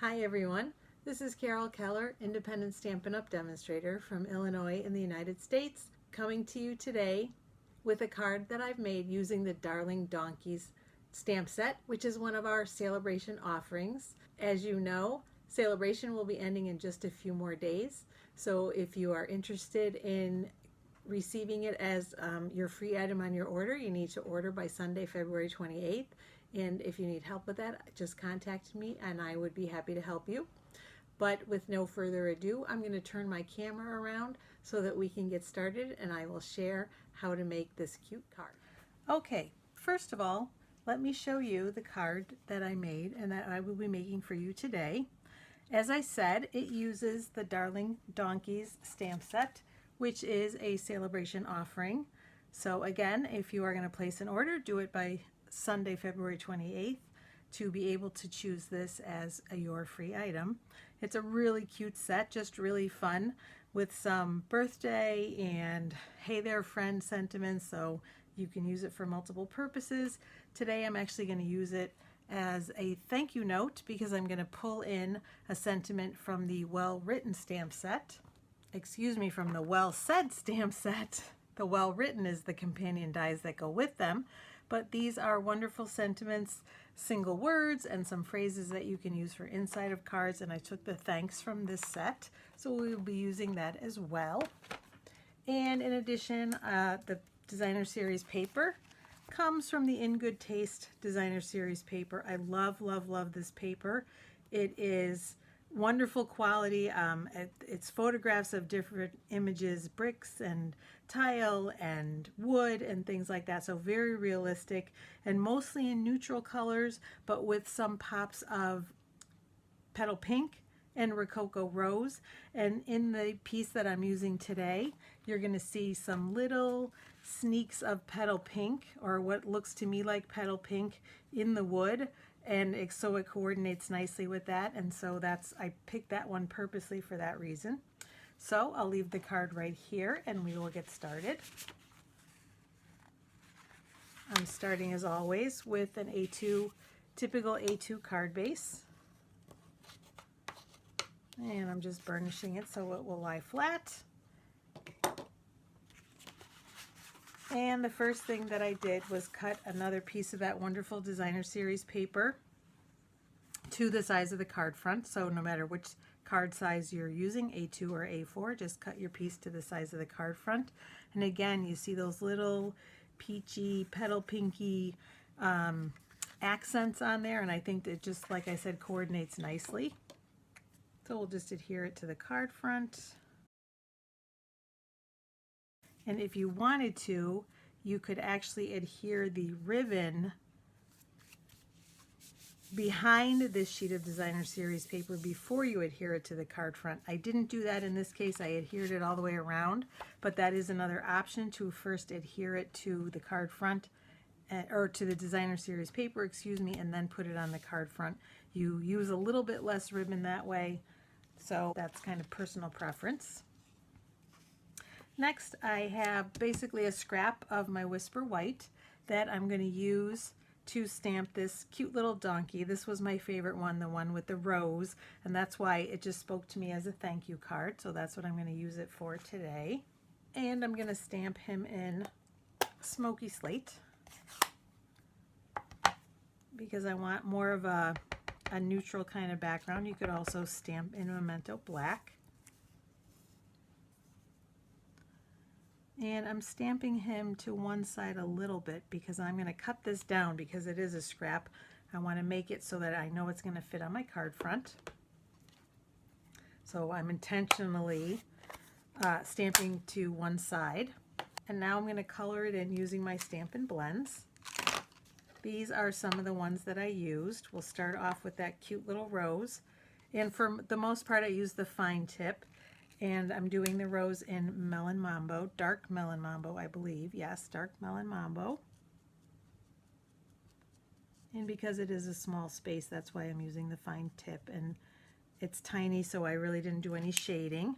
Hi everyone, this is Carol Keller, independent Stampin' Up! Demonstrator from Illinois in the United States, coming to you today with a card that I've made using the Darling Donkeys stamp set, which is one of our Sale-a-Bration offerings. As you know, Sale-a-Bration will be ending in just a few more days, so if you are interested in receiving it as your free item on your order, you need to order by Sunday, February 28th. And if you need help with that, just contact me and I would be happy to help you. But with no further ado, I'm going to turn my camera around so that we can get started and I will share how to make this cute card. Okay, first of all, let me show you the card that I made and that I will be making for you today. As I said, it uses the Darling Donkeys stamp set, which is a Sale-a-Bration offering. So again, if you are going to place an order, do it by Sunday, February 28th to be able to choose this as your free item. It's a really cute set, just really fun with some birthday and hey there friend sentiments, so you can use it for multiple purposes. Today I'm actually going to use it as a thank you note because I'm going to pull in a sentiment from the well-written stamp set. Excuse me, from the well-said stamp set. The well-written is the companion dies that go with them. But these are wonderful sentiments, single words, and some phrases that you can use for inside of cards. And I took the thanks from this set, so we will be using that as well. And in addition, the Designer Series paper comes from the In Good Taste Designer Series paper. I love, love, love this paper. It is wonderful quality. It's photographs of different images, bricks and tile and wood and things like that, so very realistic and mostly in neutral colors, but with some pops of Petal Pink and Rococo Rose. And in the piece that I'm using today, you're going to see some little sneaks of Petal Pink, or what looks to me like Petal Pink, in the wood, and so it coordinates nicely with that, and so I picked that one purposely for that reason. So I'll leave the card right here and we will get started. I'm starting as always with an A2, typical A2 card base, and I'm just burnishing it so it will lie flat. And the first thing that I did was cut another piece of that wonderful Designer Series paper to the size of the card front. So no matter which card size you're using, A2 or A4, just cut your piece to the size of the card front. And again, you see those little peachy, petal pinky accents on there, and I think that, just like I said, coordinates nicely. So we'll just adhere it to the card front. And if you wanted to, you could actually adhere the ribbon behind this sheet of Designer Series paper before you adhere it to the card front. I didn't do that in this case. I adhered it all the way around, but that is another option, to first adhere it to the card front, or to the Designer Series paper, excuse me, and then put it on the card front. You use a little bit less ribbon that way, so that's kind of personal preference. Next, I have basically a scrap of my Whisper White that I'm going to use to stamp this cute little donkey. This was my favorite one, the one with the rose, and that's why it just spoke to me as a thank you card, so that's what I'm going to use it for today. And I'm going to stamp him in Smoky Slate because I want more of a neutral kind of background. You could also stamp in Memento Black. And I'm stamping him to one side a little bit because I'm going to cut this down because it is a scrap. I want to make it so that I know it's going to fit on my card front. So I'm intentionally stamping to one side. And now I'm going to color it in using my Stampin' blends. These are some of the ones that I used. We'll start off with that cute little rose. And for the most part, I use the fine tip. And I'm doing the rose in Melon Mambo, dark Melon Mambo, I believe. Yes, dark Melon Mambo. And because it is a small space, that's why I'm using the fine tip. And it's tiny, so I really didn't do any shading.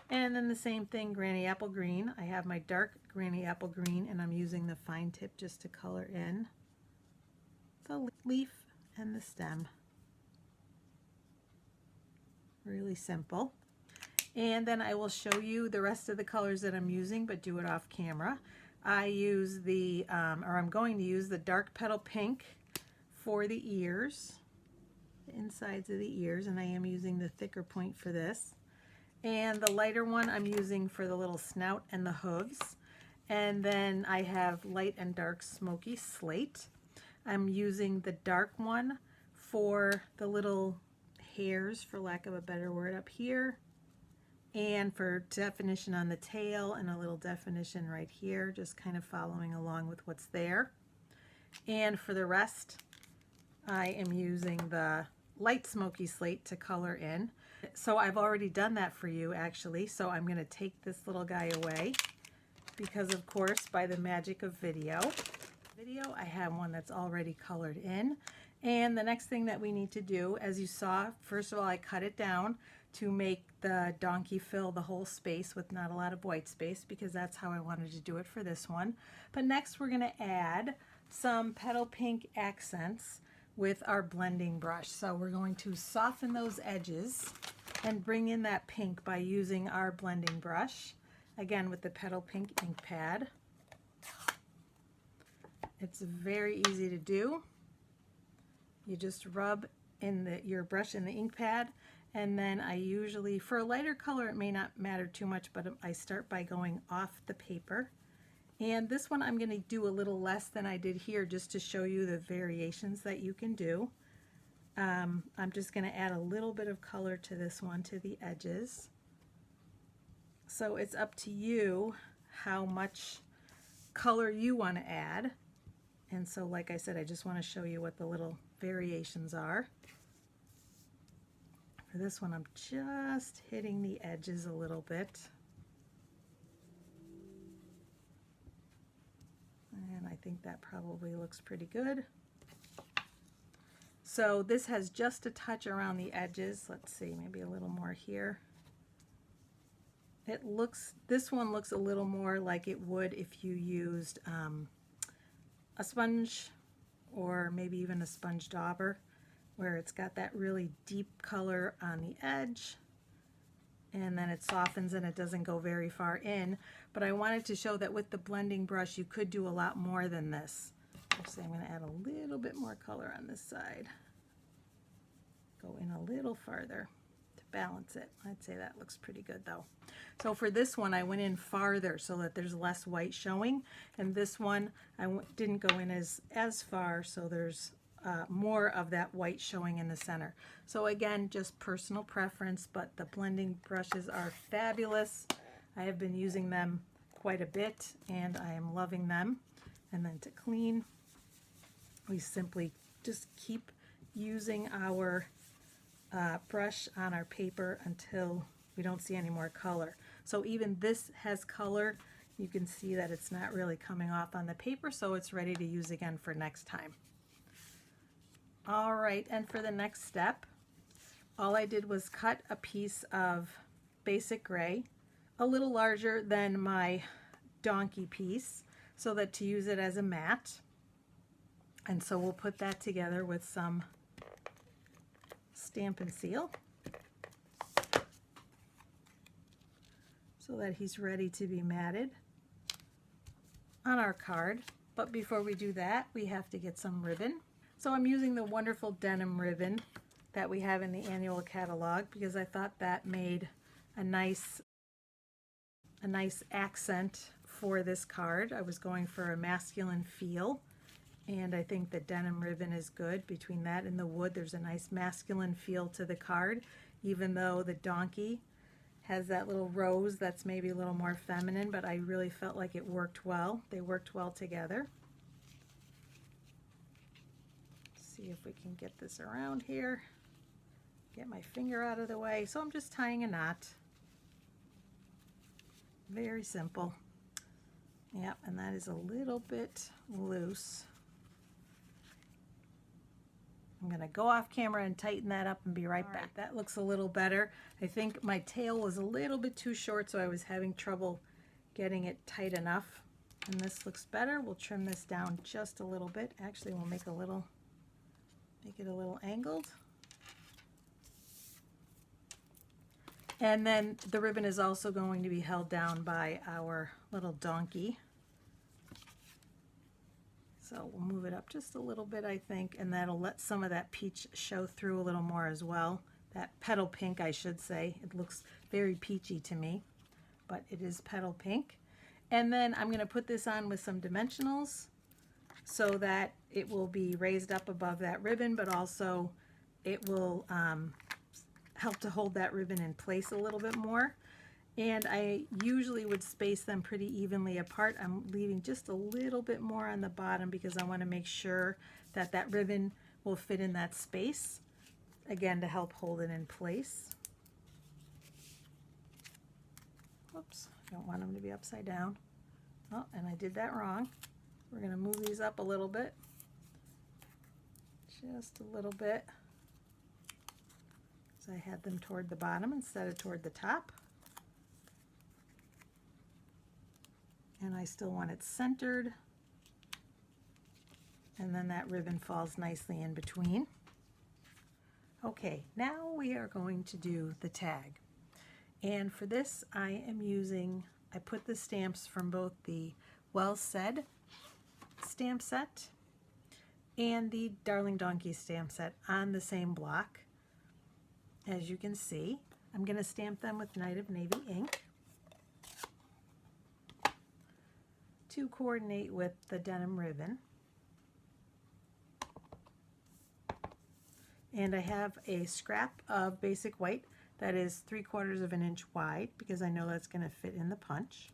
And then the same thing, Granny Apple Green. I have my dark Granny Apple Green, and I'm using the fine tip just to color in the leaf and the stem. Really simple. And then I will show you the rest of the colors that I'm using, but do it off camera. I use the, I'm going to use the dark petal pink for the ears, the insides of the ears, and I am using the thicker point for this. And the lighter one I'm using for the little snout and the hooves. And then I have light and dark smoky slate. I'm using the dark one for the little hairs, for lack of a better word, up here, and for definition on the tail, and a little definition right here, just kind of following along with what's there. And for the rest, I am using the light smoky slate to color in. So I've already done that for you, actually, so I'm going to take this little guy away because, of course, by the magic of video, I have one that's already colored in. And the next thing that we need to do, as you saw, first of all, I cut it down to make the donkey fill the whole space with not a lot of white space, because that's how I wanted to do it for this one. But next we're going to add some petal pink accents with our blending brush. So we're going to soften those edges and bring in that pink by using our blending brush, again with the petal pink ink pad. It's very easy to do. You just rub in your brush in the ink pad, and then I usually, for a lighter color it may not matter too much, but I start by going off the paper. And this one I'm going to do a little less than I did here, just to show you the variations that you can do. I'm just going to add a little bit of color to this one, to the edges. So it's up to you how much color you want to add. And so, like I said, I just want to show you what the little variations are. For this one, I'm just hitting the edges a little bit. And I think that probably looks pretty good. So this has just a touch around the edges. Let's see, maybe a little more here. This one looks a little more like it would if you used a sponge, or maybe even a sponge dauber, where it's got that really deep color on the edge, and then it softens and it doesn't go very far in. But I wanted to show that with the blending brush you could do a lot more than this. Actually, I'm going to add a little bit more color on this side. Go in a little farther to balance it. I'd say that looks pretty good though. So for this one I went in farther so that there's less white showing, and this one I didn't go in as far, so there's more of that white showing in the center. So again, just personal preference, but the blending brushes are fabulous. I have been using them quite a bit and I am loving them. And then to clean, we simply just keep using our brush on our paper until we don't see any more color. So even this has color. You can see that it's not really coming off on the paper, so it's ready to use again for next time. All right, and for the next step, all I did was cut a piece of basic gray, a little larger than my donkey piece, so that to use it as a mat. And so we'll put that together with some Stampin' Seal so that he's ready to be matted on our card. But before we do that, we have to get some ribbon. So I'm using the wonderful denim ribbon that we have in the annual catalog because I thought that made a nice accent for this card. I was going for a masculine feel, and I think the denim ribbon is good. Between that and the wood, there's a nice masculine feel to the card, even though the donkey has that little rose that's maybe a little more feminine, but I really felt like it worked well. They worked well together. See if we can get this around here. Get my finger out of the way. So I'm just tying a knot. Very simple. Yep, and that is a little bit loose. I'm going to go off camera and tighten that up and be right back. That looks a little better. I think my tail was a little bit too short, so I was having trouble getting it tight enough. And this looks better. We'll trim this down just a little bit. Actually, we'll make it a little angled. And then the ribbon is also going to be held down by our little donkey. So we'll move it up just a little bit, I think, and that'll let some of that peach show through a little more as well. That petal pink, I should say. It looks very peachy to me, but it is petal pink. And then I'm going to put this on with some dimensionals so that it will be raised up above that ribbon, but also it will help to hold that ribbon in place a little bit more. And I usually would space them pretty evenly apart. I'm leaving just a little bit more on the bottom because I want to make sure that that ribbon will fit in that space, again, to help hold it in place. Whoops, I don't want them to be upside down. Oh, and I did that wrong. We're going to move these up a little bit, just a little bit, so I had them toward the bottom instead of toward the top. And I still want it centered, and then that ribbon falls nicely in between. Okay, now we are going to do the tag, and for this I put the stamps from both the Well Said stamp set and the Darling Donkey stamp set on the same block. As you can see, I'm going to stamp them with Night of Navy ink to coordinate with the denim ribbon. And I have a scrap of basic white that is 3/4 of an inch wide because I know that's going to fit in the punch.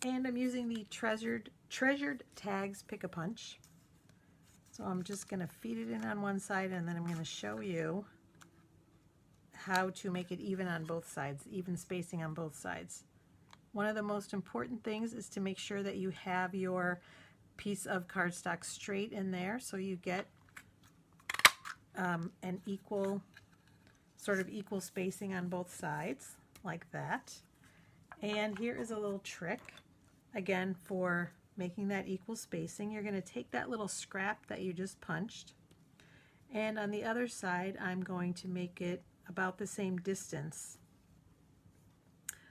And I'm using the Treasured Tags Pick-a-Punch. So I'm just going to feed it in on one side, and then I'm going to show you how to make it even on both sides, even spacing on both sides. One of the most important things is to make sure that you have your piece of cardstock straight in there so you get an equal spacing on both sides, like that. And here is a little trick, again, for making that equal spacing. You're going to take that little scrap that you just punched, and on the other side I'm going to make it about the same distance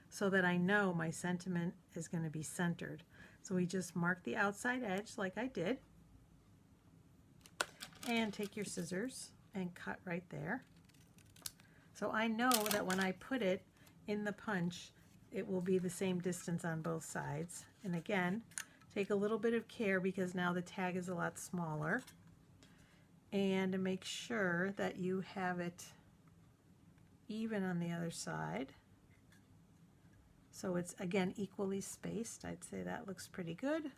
so that I know my sentiment is going to be centered. So we just mark the outside edge like I did, and take your scissors and cut right there. So I know that when I put it in the punch, it will be the same distance on both sides. And again, take a little bit of care because now the tag is a lot smaller, and make sure that you have it even on the other side. So it's, again, equally spaced. I'd say that looks pretty good.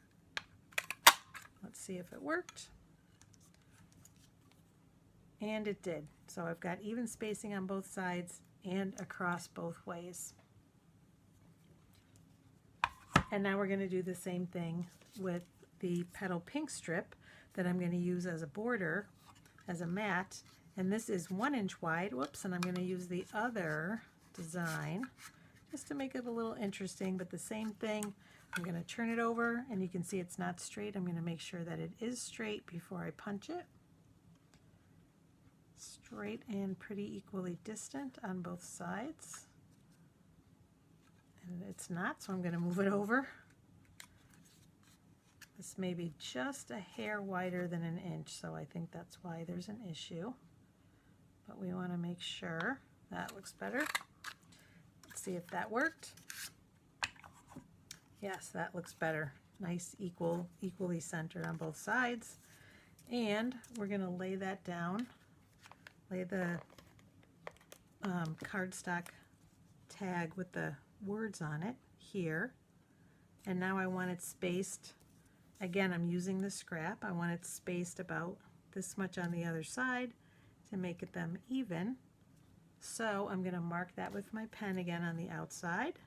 Let's see if it worked. And it did. So I've got even spacing on both sides and across both ways. And now we're going to do the same thing with the Petal Pink strip that I'm going to use as a border, as a mat. And this is 1 inch wide. Whoops, and I'm going to use the other design just to make it a little interesting, but the same thing. I'm going to turn it over, and you can see it's not straight. I'm going to make sure that it is straight before I punch it. Straight and pretty equally distant on both sides. And it's not, so I'm going to move it over. This may be just a hair wider than 1 inch, so I think that's why there's an issue. But we want to make sure that looks better. Let's see if that worked. Yes, that looks better. Nice, equally centered on both sides. And we're going to lay that down. Lay the cardstock tag with the words on it here. And now I want it spaced. Again, I'm using the scrap. I want it spaced about this much on the other side to make it them even. So I'm going to mark that with my pen again on the outside,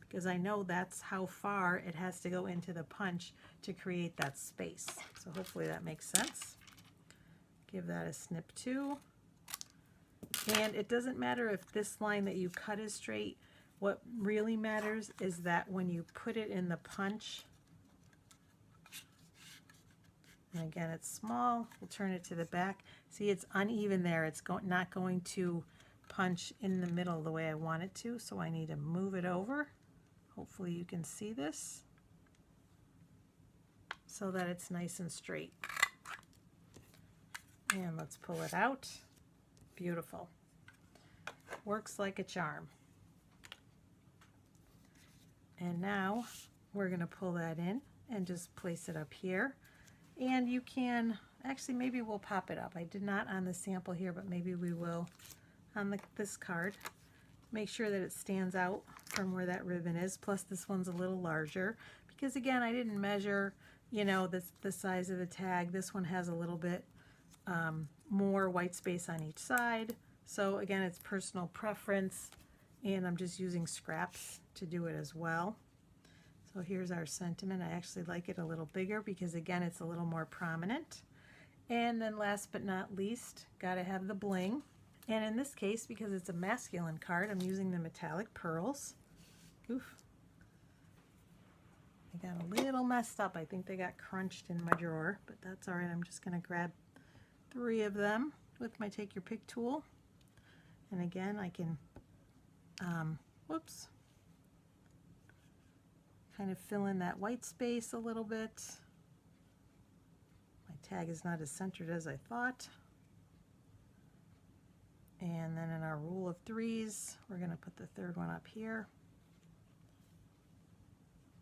because I know that's how far it has to go into the punch to create that space. So hopefully that makes sense. Give that a snip too. And it doesn't matter if this line that you cut is straight. What really matters is that when you put it in the punch, And again, it's small. We'll turn it to the back. See, it's uneven there. It's not going to punch in the middle the way I want it to, so I need to move it over. Hopefully you can see this so that it's nice and straight. And let's pull it out. Beautiful. Works like a charm. And now we're going to pull that in and just place it up here. And you can, actually maybe we'll pop it up. I did not on the sample here, but maybe we will on this card. Make sure that it stands out from where that ribbon is. Plus this one's a little larger because again, I didn't measure, you know, the size of the tag. This one has a little bit more white space on each side. So again, it's personal preference, and I'm just using scraps to do it as well. So here's our sentiment. I actually like it a little bigger because again, it's a little more prominent. And then last but not least, gotta have the bling. And in this case, because it's a masculine card, I'm using the metallic pearls. Oof. They got a little messed up. I think they got crunched in my drawer, but that's all right. I'm just gonna grab 3 of them with my Take Your Pick tool. And again, I can, whoops, kind of fill in that white space a little bit. My tag is not as centered as I thought. And then in our rule of 3s, we're going to put the 3rd one up here.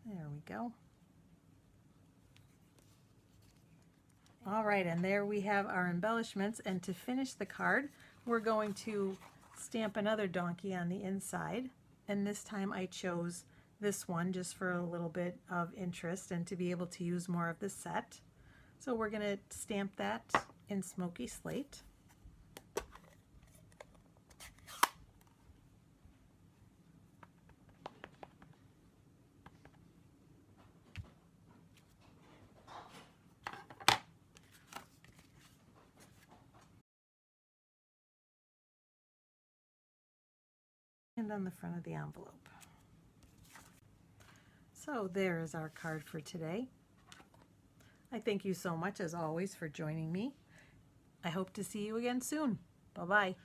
There we go. All right, and there we have our embellishments. And to finish the card, we're going to stamp another donkey on the inside. And this time I chose this one just for a little bit of interest and to be able to use more of the set. So we're going to stamp that in Smoky Slate. And on the front of the envelope. So there is our card for today. I thank you so much as always for joining me. I hope to see you again soon. Bye-bye.